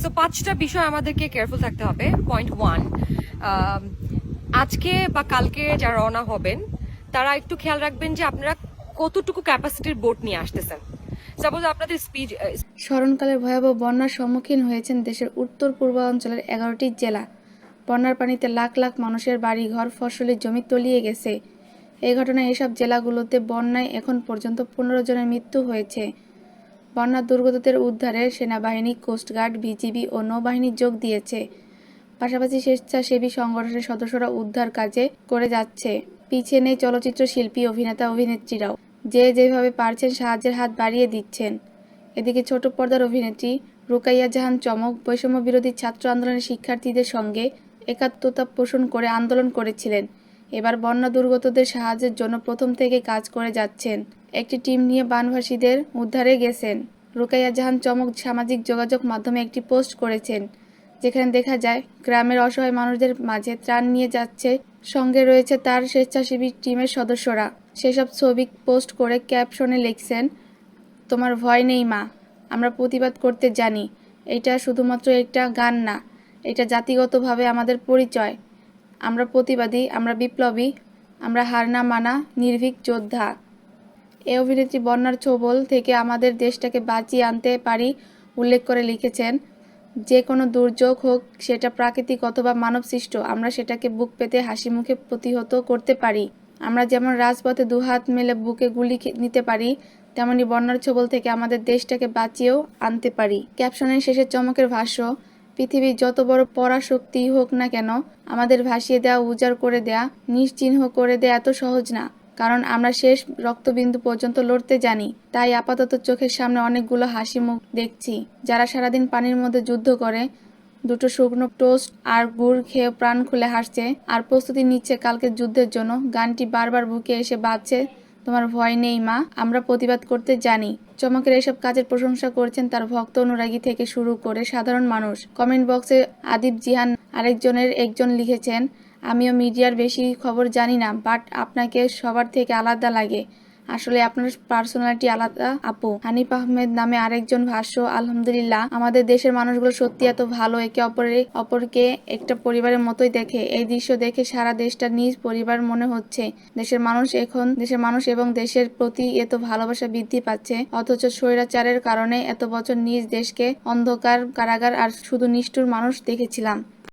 So 5টা বিষয় আমাদেরকে কেয়ারফুল থাকতে হবে। পয়েন্ট 1, আজকে বা কালকে যারা রওনা হবেন তারা একটু খেয়াল রাখবেন যে আপনারা কতটুকু ক্যাপাসিটির বোট নিয়ে আসতেছেন। সাপোজ আপনাদের স্পিড স্মরণকালের ভয়াবহ বন্যার সম্মুখীন হয়েছেন দেশের উত্তর পূর্বাঞ্চলের 11টি জেলা। বন্যার পানিতে লাখ লাখ মানুষের বাড়িঘর, ফসলের জমি তলিয়ে গেছে। এই ঘটনায় এসব জেলাগুলোতে বন্যায় এখন পর্যন্ত 15 জনের মৃত্যু হয়েছে। বন্যা দুর্গতদের উদ্ধারে সেনাবাহিনী, কোস্টগার্ড, বিজিবি ও নৌবাহিনী যোগ দিয়েছে। পাশাপাশি স্বেচ্ছাসেবী সংগঠনের সদস্যরা উদ্ধার কাজে করে যাচ্ছে। পিছিয়ে নেই চলচ্চিত্র শিল্পী, অভিনেতা, অভিনেত্রীরাও। যে যেভাবে পারছেন সাহায্যের হাত বাড়িয়ে দিচ্ছেন। এদিকে ছোট পর্দার অভিনেত্রী রুকাইয়া জাহান চমক বৈষম্য বিরোধী ছাত্র আন্দোলনের শিক্ষার্থীদের সঙ্গে একাত্মতা পোষণ করে আন্দোলন করেছিলেন। এবার বন্যা দুর্গতদের সাহায্যের জন্য প্রথম থেকে কাজ করে যাচ্ছেন। একটি টিম নিয়ে বানভাসীদের উদ্ধারে গেছেন। রুকাইয়া জাহান চমক সামাজিক যোগাযোগ মাধ্যমে একটি পোস্ট করেছেন, যেখানে দেখা যায় গ্রামের অসহায় মানুষদের মাঝে ত্রাণ নিয়ে যাচ্ছে। সঙ্গে রয়েছে তার স্বেচ্ছাসেবী টিমের সদস্যরা। সেসব ছবি পোস্ট করে ক্যাপশনে লিখছেন, তোমার ভয় নেই মা, আমরা প্রতিবাদ করতে জানি। এটা শুধুমাত্র একটা গান না, এটা জাতিগতভাবে আমাদের পরিচয়। আমরা প্রতিবাদী, আমরা বিপ্লবী, আমরা হার না মানা নির্ভীক যোদ্ধা। এ অভিনেত্রী বন্যার ছোবল থেকে আমাদের দেশটাকে বাঁচিয়ে আনতে পারি উল্লেখ করে লিখেছেন, যে কোনো দুর্যোগ হোক, সেটা প্রাকৃতিক অথবা মানবসৃষ্ট, আমরা সেটাকে বুক পেতে হাসি মুখে প্রতিহত করতে পারি। আমরা যেমন রাজপথে দুহাত মেলে বুকে গুলি নিতে পারি, তেমনি বন্যার ছোবল থেকে আমাদের দেশটাকে বাঁচিয়েও আনতে পারি। ক্যাপশনের শেষে চমকের ভাষ্য, পৃথিবীর যত বড় পরাশক্তি হোক না কেন, আমাদের ভাসিয়ে দেওয়া, উজাড় করে দেয়া, নিশ্চিহ্ন করে দেয়া এত সহজ না। কারণ আমরা শেষ রক্তবিন্দু পর্যন্ত লড়তে জানি। তাই আপাতত চোখের সামনে অনেকগুলো হাসি মুখ দেখছি, যারা সারাদিন পানির মধ্যে যুদ্ধ করে, দুটো শুকনো টোস্ট আর গুড় খেয়ে প্রাণ খুলে হাসছে আর প্রস্তুতি নিচ্ছে কালকের যুদ্ধের জন্য। গানটি বারবার বুকে এসে বাজছে, তোমার ভয় নেই মা, আমরা প্রতিবাদ করতে জানি। চমকের এসব কাজের প্রশংসা করছেন তার ভক্ত অনুরাগী থেকে শুরু করে সাধারণ মানুষ। কমেন্ট বক্সে আদিব জিহান একজন লিখেছেন, আমিও মিডিয়ার বেশি খবর জানি না, বাট আপনাকে সবার থেকে আলাদা লাগে। আসলে আপনার পার্সোনালিটি আলাদা আপু। হানিফ আহমেদ নামে আরেকজন ভাষ্য, আলহামদুলিল্লাহ, আমাদের দেশের মানুষগুলো সত্যি এত ভালো, একে অপরকে একটা পরিবারের মতোই দেখে। এই দৃশ্য দেখে সারা দেশটা নিজ পরিবার মনে হচ্ছে। দেশের মানুষ এবং দেশের প্রতি এত ভালোবাসা বৃদ্ধি পাচ্ছে, অথচ স্বৈরাচারের কারণে এত বছর নিজ দেশকে অন্ধকার কারাগার আর শুধু নিষ্ঠুর মানুষ দেখেছিলাম।